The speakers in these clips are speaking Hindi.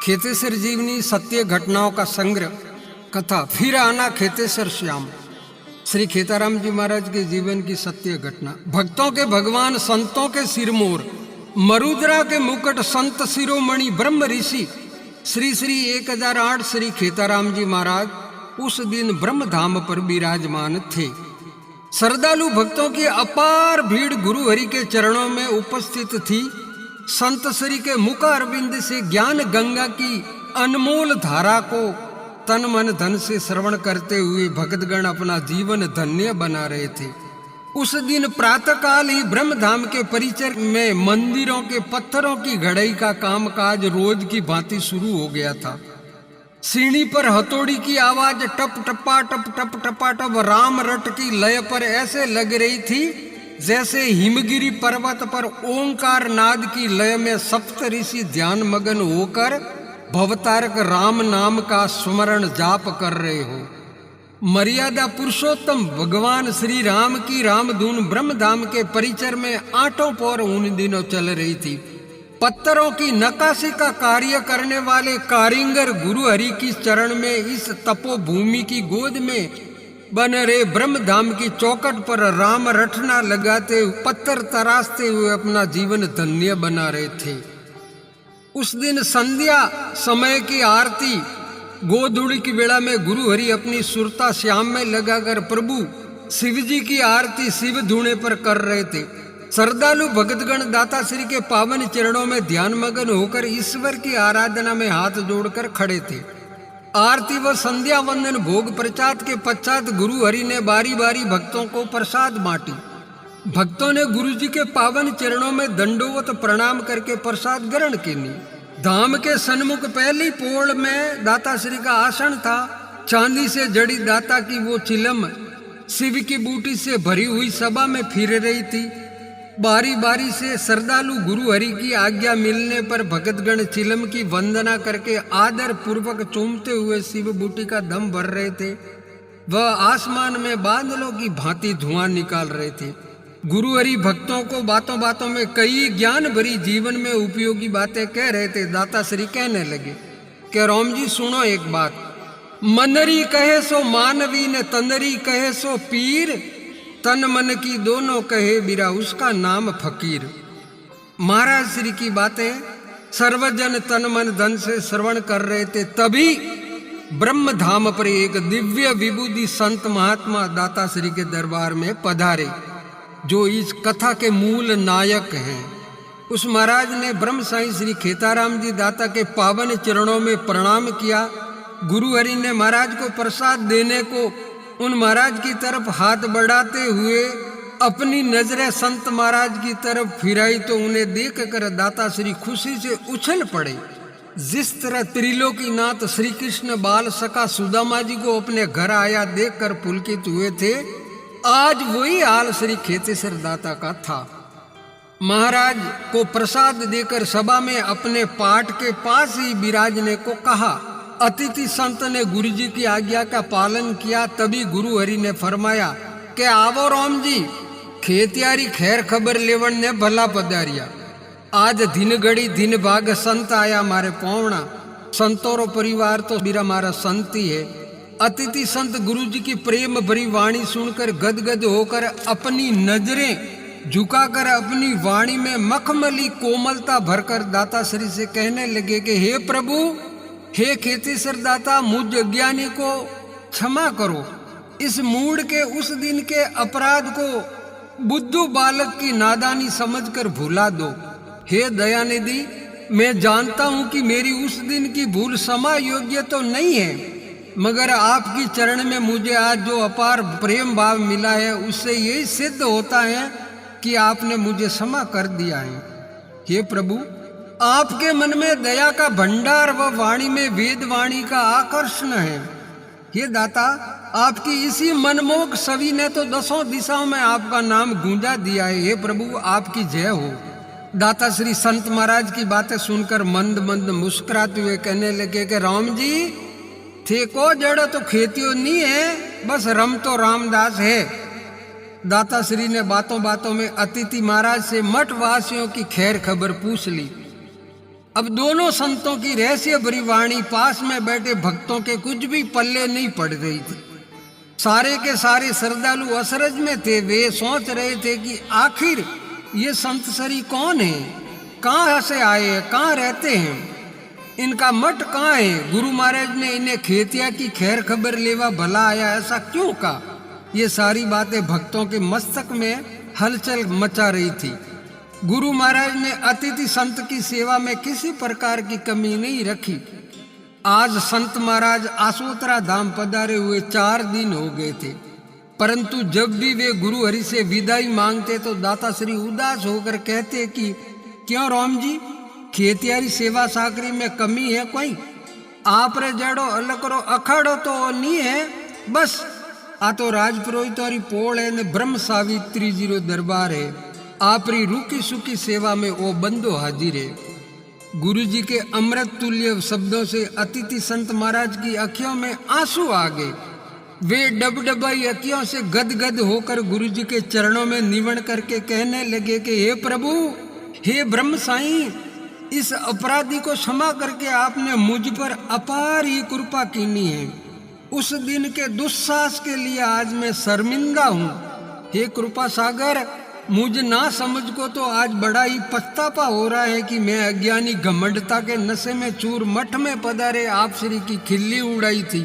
खेतेसर जीवनी सत्य घटनाओं का संग्रह कथा फिर आना खेतेसर श्याम। श्री खेताराम जी महाराज के जीवन की सत्य घटना। भक्तों के भगवान संतों के सिरमोर, मरुद्रा के मुकुट संत शिरोमणि ब्रह्म ऋषि श्री श्री 1008 श्री खेताराम जी महाराज उस दिन ब्रह्म धाम पर विराजमान थे। श्रद्धालु भक्तों की अपार भीड़ गुरु हरि के चरणों में उपस्थित थी। संत श्री के मुख अरविंद से ज्ञान गंगा की अनमोल धारा को तन मन धन से श्रवण करते हुए भक्तगण अपना जीवन धन्य बना रहे थे। उस दिन प्रातःकाल ही ब्रह्मधाम के परिसर में मंदिरों के पत्थरों की घड़ाई का कामकाज रोज की भांति शुरू हो गया था। सीढ़ी पर हथौड़ी की आवाज टप टपा टप टप टपा टप राम रट की लय पर ऐसे लग रही थी जैसे हिमगिरी पर्वत पर ओंकार नाद की लय में सप्त ऋषि ध्यान मगन होकर भवतारक राम नाम का स्मरण जाप कर रहे हो। मर्यादा पुरुषोत्तम भगवान श्री राम की रामधुन ब्रह्मधाम के परिसर में आठों पौर उन दिनों चल रही थी। पत्थरों की नक्काशी का कार्य करने वाले कारीगर गुरु हरि की चरण में इस तपोभूमि की गोद में बन रहे ब्रह्मधाम की चौखट पर राम रटना लगाते पत्थर तराशते हुए अपना जीवन धन्य बना रहे थे। उस दिन संध्या समय की आरती गोधूली की बेला में गुरु हरि अपनी सुरता श्याम में लगाकर प्रभु शिव जी की आरती शिव धूणे पर कर रहे थे। श्रद्धालु भक्तगण दाता श्री के पावन चरणों में ध्यान मगन होकर ईश्वर की आराधना में हाथ जोड़कर खड़े थे। आरती व संध्या वंदन भोग प्रसाद के पश्चात गुरु हरि ने बारी बारी भक्तों को प्रसाद बांटी। भक्तों ने गुरु जी के पावन चरणों में दंडोवत प्रणाम करके प्रसाद ग्रहण किया। धाम के सन्मुख पहली पोल में दाता श्री का आसन था। चांदी से जड़ी दाता की वो चिलम शिव की बूटी से भरी हुई सभा में फिर रही थी। बारी बारी से श्रद्धालु गुरु हरि की आज्ञा मिलने पर भक्तगण चिलम की वंदना करके आदर पूर्वक चूमते हुए शिव बूटी का दम भर रहे थे। वह आसमान में बादलों की भांति धुआं निकाल रहे थे। गुरु हरि भक्तों को बातों बातों में कई ज्ञान भरी जीवन में उपयोगी बातें कह रहे थे। दाता श्री कहने लगे कि राम जी सुनो एक बात, मनरी कहे सो मानवी ने तंदरी कहे सो पीर, तन मन की दोनों कहे बिरा उसका नाम फकीर। महाराज श्री की बातें सर्वजन तन मन धन से श्रवण कर रहे थे। तभी ब्रह्म धाम पर एक दिव्य विभूति संत महात्मा दाता श्री के दरबार में पधारे, जो इस कथा के मूल नायक हैं। उस महाराज ने ब्रह्म साईं श्री खेताराम जी दाता के पावन चरणों में प्रणाम किया। गुरु हरि ने महाराज को प्रसाद देने को उन महाराज की तरफ हाथ बढ़ाते हुए अपनी नजरें संत महाराज की तरफ फिराई तो उन्हें देखकर दाता श्री खुशी से उछल पड़े। जिस तरह त्रिलोकीनाथ श्री कृष्ण बाल सखा सुदामा जी को अपने घर आया देखकर पुलकित हुए थे, आज वही हाल श्री खेतेसर दाता का था। महाराज को प्रसाद देकर सभा में अपने पाठ के पास ही विराजने को कहा। अतिथि संत ने गुरु जी की आज्ञा का पालन किया। तभी गुरु हरि ने फरमाया कि आवो राम जी, खेतियारी खैर खबर लेवन ने भला पधारिया। आज दिन घड़ी दिन भाग संत आया मारे पौवना। संतों परिवार तो मेरा मारा संत ही है। अतिथि संत गुरु जी की प्रेम भरी वाणी सुनकर गदगद होकर अपनी नजरें झुकाकर अपनी वाणी में मखमली कोमलता भरकर दाता श्री से कहने लगे कि हे प्रभु, हे खेतेसर दाता, मुझ अज्ञानी को क्षमा करो। इस मूड के उस दिन के अपराध को बुद्धू बालक की नादानी समझकर भुला दो। हे दयानिधि, मैं जानता हूँ कि मेरी उस दिन की भूल क्षमा योग्य तो नहीं है, मगर आपकी चरण में मुझे आज जो अपार प्रेम भाव मिला है उससे यही सिद्ध होता है कि आपने मुझे क्षमा कर दिया है। हे प्रभु, आपके मन में दया का भंडार व वाणी में वेद वाणी का आकर्षण है। हे दाता, आपकी इसी मनमोहक छवि ने तो दसों दिशाओं में आपका नाम गूंजा दिया है। हे प्रभु, आपकी जय हो। दाता श्री संत महाराज की बातें सुनकर मंद मंद मुस्कुराते हुए कहने लगे कि राम जी, थे को जड़ तो खेतियों नहीं है, बस रम तो रामदास है। दाता श्री ने बातों बातों में अतिथि महाराज से मठ वासियों की खैर खबर पूछ ली। अब दोनों संतों की रहस्य भरी वाणी पास में बैठे भक्तों के कुछ भी पल्ले नहीं पड़ रही थी। सारे के सारे श्रद्धालु असरज में थे। वे सोच रहे थे कि आखिर ये संत श्री कौन है, कहाँ से आए हैं, कहाँ रहते हैं, इनका मठ कहाँ है। गुरु महाराज ने इन्हें खेतिया की खैर खबर लेवा भला आया ऐसा क्यों कहा। ये सारी बातें भक्तों के मस्तक में हलचल मचा रही थी। गुरु महाराज ने अतिथि संत की सेवा में किसी प्रकार की कमी नहीं रखी। आज संत महाराज आसोतरा धाम पधारे हुए 4 दिन हो गए थे, परंतु जब भी वे गुरु हरि से विदाई मांगते तो दाता श्री उदास होकर कहते कि क्यों राम जी, खेतियारी सेवा साकरी में कमी है कोई? आप रे जड़ो अलकरो अखाड़ो तो नहीं है, बस आ तो राजपुरोहितोरी पोल है ने ब्रह्म सावित्री जी रो दरबार है। आपरी रूकी सुखी सेवा में वो बंदो हाजिर है। गुरु जी के अमृत तुल्य शब्दों से अतिथि संत महाराज की अखियों में आंसू आ गए। वे डबडबाई अखियों से गदगद होकर गुरु जी के चरणों में निवण करके कहने लगे कि हे प्रभु, हे ब्रह्म साईं, इस अपराधी को क्षमा करके आपने मुझ पर अपार ही कृपा कीनी है। उस दिन के दुस्साहस के लिए आज मैं शर्मिंदा हूँ। हे कृपा सागर, मुझ ना समझ को तो आज बड़ा ही पछतावा हो रहा है कि मैं अज्ञानी घमंडता के नशे में चूर मठ में पधारे आप श्री की खिल्ली उड़ाई थी।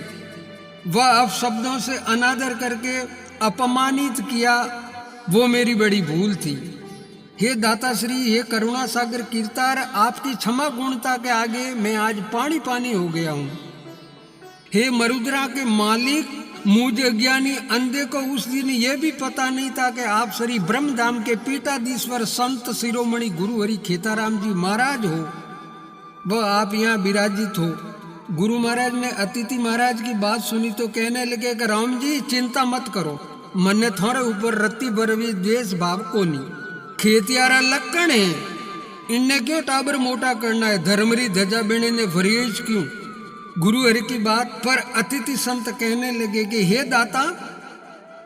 वह अपशब्दों से अनादर करके अपमानित किया, वो मेरी बड़ी भूल थी। हे दाता श्री, हे करुणा सागर कीर्तार, आपकी क्षमा गुणता के आगे मैं आज पानी पानी हो गया हूँ। हे मरुद्रा के मालिक, मुझ अज्ञानी अंधे को उस दिन यह भी पता नहीं था कि आप श्री ब्रह्मधाम के पीठाधीश्वर संत शिरोमणि गुरु हरि खेताराम जी महाराज हो, वह आप यहाँ विराजित हो। गुरु महाराज ने अतिथि महाराज की बात सुनी तो कहने लगे कि राम जी, चिंता मत करो, मन्ने थोड़े ऊपर रत्ती बरवी द्वेष भाव को नहीं। खेतियारा लक्कण है, इनने क्यों टाबर मोटा करना है, धर्मरी धजा बेने ने फरियज क्यों। गुरु हरि की बात पर अतिथि संत कहने लगे कि हे दाता,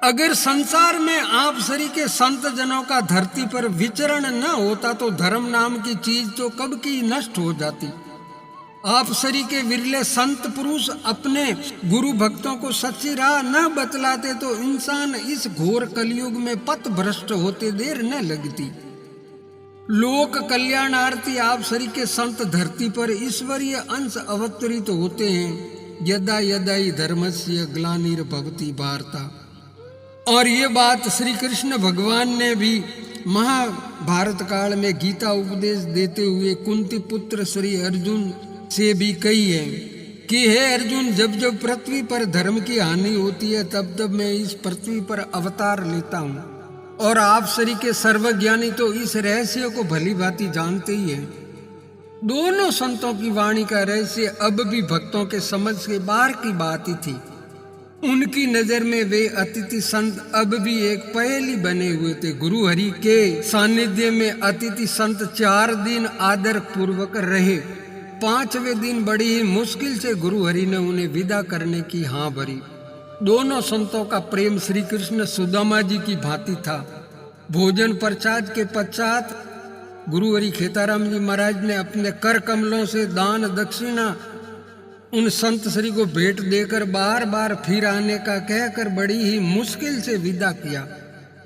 अगर संसार में आप श्री के संत जनों का धरती पर विचरण न होता तो धर्म नाम की चीज तो कब की नष्ट हो जाती। आप श्री के विरले संत पुरुष अपने गुरु भक्तों को सच्ची राह न बतलाते तो इंसान इस घोर कलयुग में पथ भ्रष्ट होते देर न लगती। लोक कल्याणार्थी आप श्री के संत धरती पर ईश्वरीय अंश अवतरित होते हैं। यदा यदा ही धर्मस्य ग्लानिर्भवति भारता। और ये बात श्री कृष्ण भगवान ने भी महाभारत काल में गीता उपदेश देते हुए कुंती पुत्र श्री अर्जुन से भी कही है कि हे अर्जुन, जब जब पृथ्वी पर धर्म की हानि होती है तब तब मैं इस पृथ्वी पर अवतार लेता हूँ। और आप श्री के सर्वज्ञानी तो इस रहस्य को भली भांति जानते ही हैं। दोनों संतों की वाणी का रहस्य अब भी भक्तों के समझ के बाहर की बात ही थी। उनकी नजर में वे अतिथि संत अब भी एक पहेली बने हुए थे। गुरु हरि के सानिध्य में अतिथि संत 4 दिन आदर पूर्वक रहे। 5वें दिन बड़ी ही मुश्किल से गुरु हरि ने उन्हें विदा करने की हाँ भरी। दोनों संतों का प्रेम श्री कृष्ण सुदामा जी की भांति था। भोजन प्रसाद के पश्चात गुरु हरि खेताराम जी महाराज ने अपने कर कमलों से दान दक्षिणा उन संत श्री को भेंट देकर बार बार फिर आने का कहकर बड़ी ही मुश्किल से विदा किया।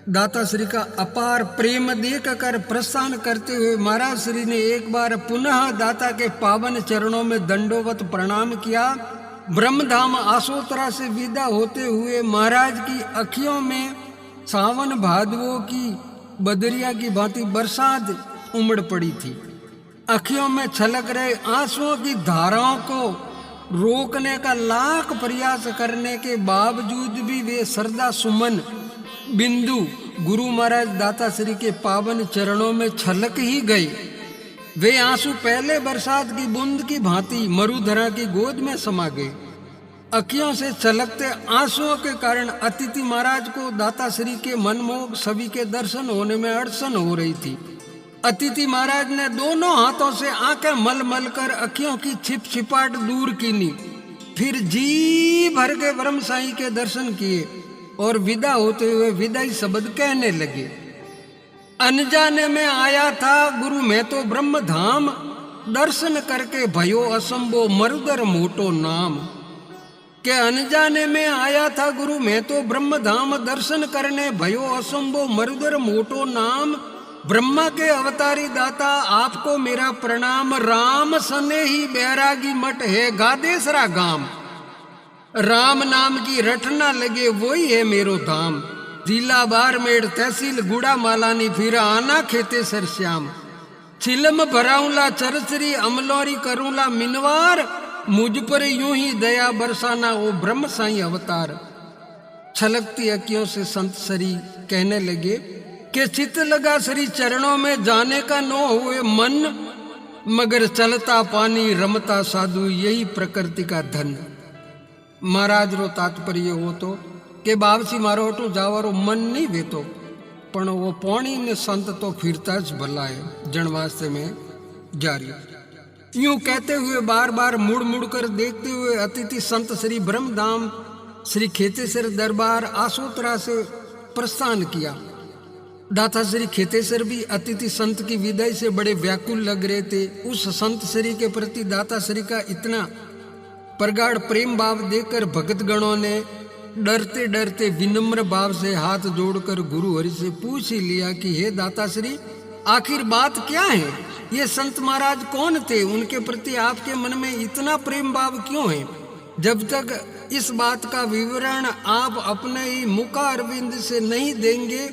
दाता श्री का अपार प्रेम देखकर प्रस्थान करते हुए महाराज श्री ने एक बार पुनः दाता के पावन चरणों में दंडोवत प्रणाम किया। ब्रह्मधाम आसोतरा से विदा होते हुए महाराज की अखियों में सावन भादवों की बदरिया की भांति बरसात उमड़ पड़ी थी। अखियों में छलक रहे आंसुओं की धाराओं को रोकने का लाख प्रयास करने के बावजूद भी वे श्रद्धा सुमन बिंदु गुरु महाराज दाता श्री के पावन चरणों में छलक ही गए। वे आंसू पहले बरसात की बूंद की भांति मरुधरा की गोद में समा गए। अखियों से छलकते आंसुओं के कारण अतिथि महाराज को दाता श्री के मनमोहक छवि के दर्शन होने में अड़चन हो रही थी। अतिथि महाराज ने दोनों हाथों से आंखें मल मल कर अखियों की छिपछिपाहट दूर कीनी, फिर जी भर के ब्रह्म साईं के दर्शन किए और विदा होते हुए विदाई शब्द कहने लगे। अनजाने में आया था गुरु मैं तो ब्रह्म धाम, दर्शन करके भयो असंभो मरुदर मोटो नाम। के अनजाने में आया था गुरु मैं तो ब्रह्म धाम, दर्शन करने भयो असंभो मरुदर मोटो नाम। ब्रह्मा के अवतारी दाता आपको मेरा प्रणाम, राम सने ही बैरागी मठ है गादेसरा गाम। राम नाम की रटना लगे वही है मेरो धाम। जिला बारमेड़ तहसील गुड़ा मालानी फिरा आना खेते सर श्याम। चिलम भराऊला चरचरी अमलौरी करूला मिनवार, मुझ पर यूं ही दया बरसाना ओ ब्रह्म साईं अवतार। छलकती अखियों से संत सरी कहने लगे कि चित लगा श्री चरणों में जाने का नो हुए मन, मगर चलता पानी रमता साधु यही प्रकृति का धन। महाराज रो तात्पर्य हो तो के बाबसी मारो हटू जावारो मन नहीं वेतो, पण वो पौणी ने संत तो फिरता ज भला है जन वास्ते में जारी। यूं कहते हुए बार बार मुड़ मुड़ कर देखते हुए अतिथि संत श्री ब्रह्मधाम श्री खेतेश्वर दरबार आसोतरा से प्रस्थान किया। दाता श्री खेतेश्वर भी अतिथि संत की विदाई से बड़े व्याकुल लग रहे थे। उस संत श्री के प्रति दाता श्री का इतना प्रगाढ़ प्रेम भाव देखकर भगत गणों ने डरते डरते विनम्र भाव से हाथ जोड़कर गुरु हरि से पूछ ही लिया कि हे दाता श्री, आखिर बात क्या है? ये संत महाराज कौन थे? उनके प्रति आपके मन में इतना प्रेम भाव क्यों है? जब तक इस बात का विवरण आप अपने ही मुखारविंद से नहीं देंगे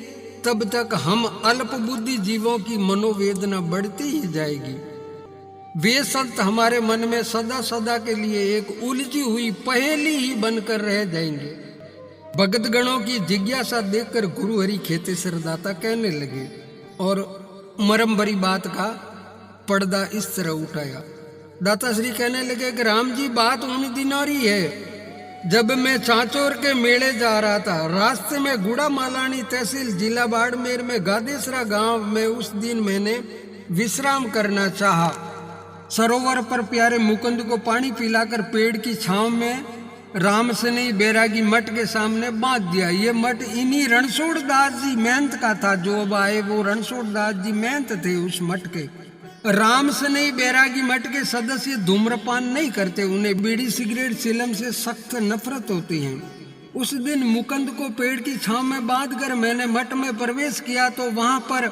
तब तक हम अल्प बुद्धि जीवों की मनोवेदना बढ़ती ही जाएगी। वे संत हमारे मन में सदा सदा के लिए एक उलझी हुई पहेली ही बनकर रह जाएंगे। भगत गणों की जिज्ञासा देखकर गुरु हरि खेतेश्वर दाता कहने लगे और मरम भरी बात का पर्दा इस तरह उठाया। दाता श्री कहने लगे कि राम जी, बात उन दिनों ही है जब मैं चांचोर के मेले जा रहा था। रास्ते में गुड़ा मालानी तहसील जिला बाड़मेर में गादेसरा गांव में उस दिन मैंने विश्राम करना चाहा। सरोवर पर प्यारे मुकुंद को पानी पिलाकर पेड़ की छांव में राम सनेई बैरागी मठ के सामने बांध दिया। ये मठ इन्हीं रणछोड़ दास जी महंत का था। जो अब आए वो रणछोड़ दास जी महंत थे उस मठ के। राम सनेई बैरागी मठ के सदस्य धूम्रपान नहीं करते, उन्हें बीड़ी सिगरेट चिलम से सख्त नफरत होती है। उस दिन मुकुंद को पेड़ की छांव में बांधकर मैंने मठ में प्रवेश किया तो वहां पर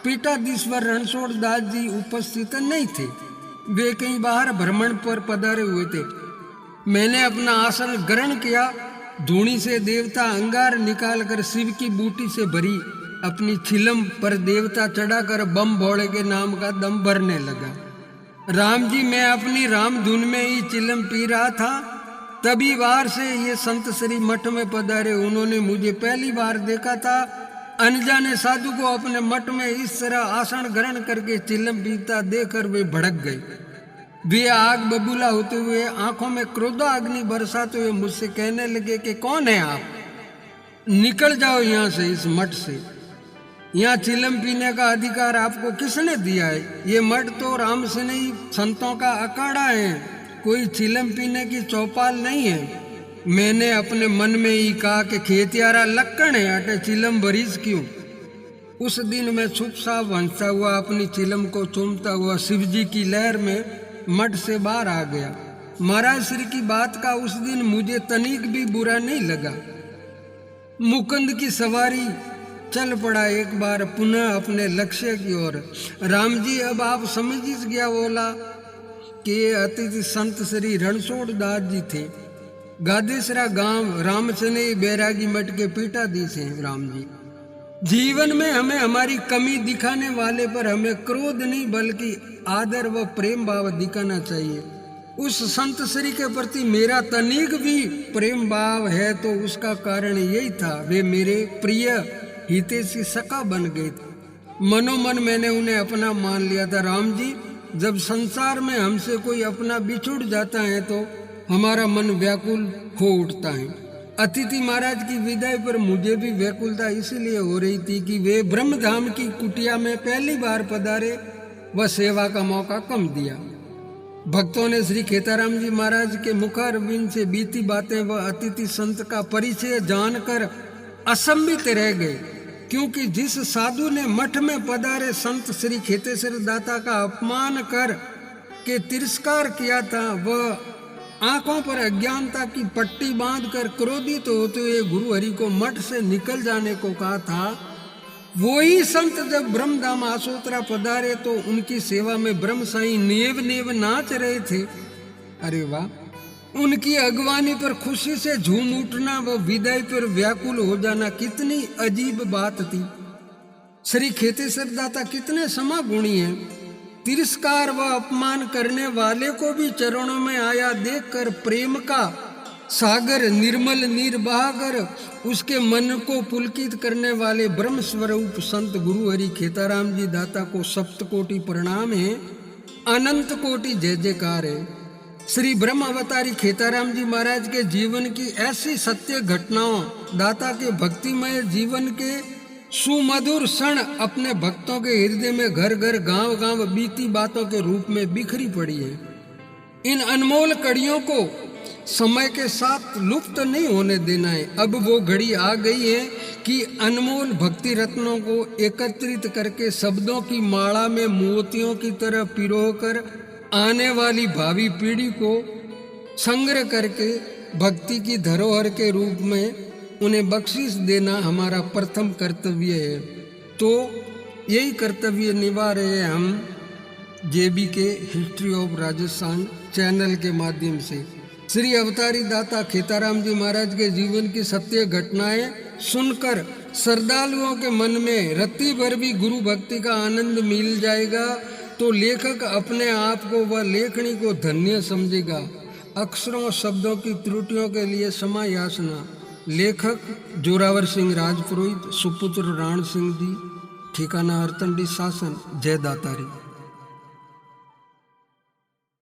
पीठाधीश्वर रणछोड़ दास जी उपस्थित नहीं थे। वे कहीं बाहर भ्रमण पर पधारे हुए थे। मैंने अपना आसन ग्रहण किया। धूणी से देवता अंगार निकालकर शिव की बूटी से भरी अपनी चिलम पर देवता चढ़ाकर बम भोले के नाम का दम भरने लगा। राम जी, मैं अपनी राम धुन में ही चिलम पी रहा था, तभी बाहर से ये संत श्री मठ में पधारे। उन्होंने मुझे पहली बार देखा था। अनजाने साधु को अपने मठ में इस तरह आसन ग्रहण करके चिलम पीता देखकर वे भड़क गए। वे आग बबूला होते हुए आंखों में क्रोधाग्नि बरसाते हुए मुझसे कहने लगे कि कौन है आप? निकल जाओ यहाँ से, इस मठ से। यहाँ चिलम पीने का अधिकार आपको किसने दिया है? ये मठ तो राम सनेई संतों का अखाड़ा है, कोई चिलम पीने की चौपाल नहीं है। मैंने अपने मन में ही कहा कि खेतियारा लक्कड़ है, अटे चिलम भरीस क्यों? उस दिन मैं चुपचाप हंसता हुआ अपनी चिलम को चूमता हुआ शिवजी की लहर में मठ से बाहर आ गया। महाराज श्री की बात का उस दिन मुझे तनिक भी बुरा नहीं लगा। मुकुंद की सवारी चल पड़ा एक बार पुनः अपने लक्ष्य की ओर। राम जी, अब आप समझ गया बोला कि ये अतिथि संत श्री रणछोड़ दास जी थे। गादेसरा गांव राम सनेई बैरागी मठ के पीठाधीश हैं। राम जी, जीवन में हमें हमारी कमी दिखाने वाले पर हमें क्रोध नहीं बल्कि आदर व प्रेम भाव दिखाना चाहिए। उस संत श्री के प्रति मेरा तनिक भी प्रेम भाव है तो उसका कारण यही था, वे मेरे प्रिय हितैषी सखा बन गए थे। मनोमन मैंने उन्हें अपना मान लिया था। राम जी, जब संसार में हमसे कोई अपना बिछुड़ जाता है तो हमारा मन व्याकुल हो उठता है। अतिथि महाराज की विदाई पर मुझे भी व्याकुलता इसलिए हो रही थी कि वे ब्रह्मधाम की कुटिया में पहली बार पधारे व सेवा का मौका कम दिया। भक्तों ने श्री खेताराम जी महाराज के मुखारविंद से बीती बातें व अतिथि संत का परिचय जानकर असंबित रह गए, क्योंकि जिस साधु ने मठ में पधारे संत श्री खेतेश्वर दाता का अपमान कर के तिरस्कार किया था, वह आंखों पर अज्ञानता की पट्टी बांधकर क्रोधित होते हुए गुरु हरि को मठ से निकल जाने को कहा था, वही संत जब ब्रह्मधाम आसोतरा पधारे तो उनकी सेवा में ब्रह्म साईं नेव नेव नाच रहे थे। अरे वाह! उनकी अगवानी पर खुशी से झूम उठना व विदाई पर व्याकुल हो जाना कितनी अजीब बात थी। श्री खेतेश्वर दाता कितने समागुणी हैं। तिरस्कार व अपमान करने वाले को भी चरणों में आया देखकर प्रेम का सागर निर्मल नीर बहाकर उसके मन को पुलकित करने वाले ब्रह्म स्वरूप संत गुरु हरि खेताराम जी दाता को सप्तकोटि प्रणाम है, अनंत कोटि जय जयकार है। श्री ब्रह्म अवतारी खेताराम जी महाराज के जीवन की ऐसी सत्य घटनाओं दाता के भक्तिमय जीवन के सुमधुर क्षण अपने भक्तों के हृदय में घर घर गांव गांव बीती बातों के रूप में बिखरी पड़ी है। इन अनमोल कड़ियों को समय के साथ लुप्त नहीं होने देना है। अब वो घड़ी आ गई है कि अनमोल भक्ति रत्नों को एकत्रित करके शब्दों की माला में मोतियों की तरह पिरोकर आने वाली भावी पीढ़ी को संग्रह करके भक्ति की धरोहर के रूप में उन्हें बख्शिश देना हमारा प्रथम कर्तव्य है। तो यही कर्तव्य निभा रहे हैं हम जेबी के हिस्ट्री ऑफ राजस्थान चैनल के माध्यम से। श्री अवतारी दाता खेताराम जी महाराज के जीवन की सत्य घटनाएं सुनकर श्रद्धालुओं के मन में रत्ती भर भी गुरु भक्ति का आनंद मिल जाएगा तो लेखक अपने आप को व लेखनी को धन्य समझेगा। अक्षरों शब्दों की त्रुटियों के लिए क्षमा याचना। लेखक जोरावर सिंह राजपुरोहित, सुपुत्र राण सिंह जी, ठिकाना अरतंडी शासन। जय दातारी।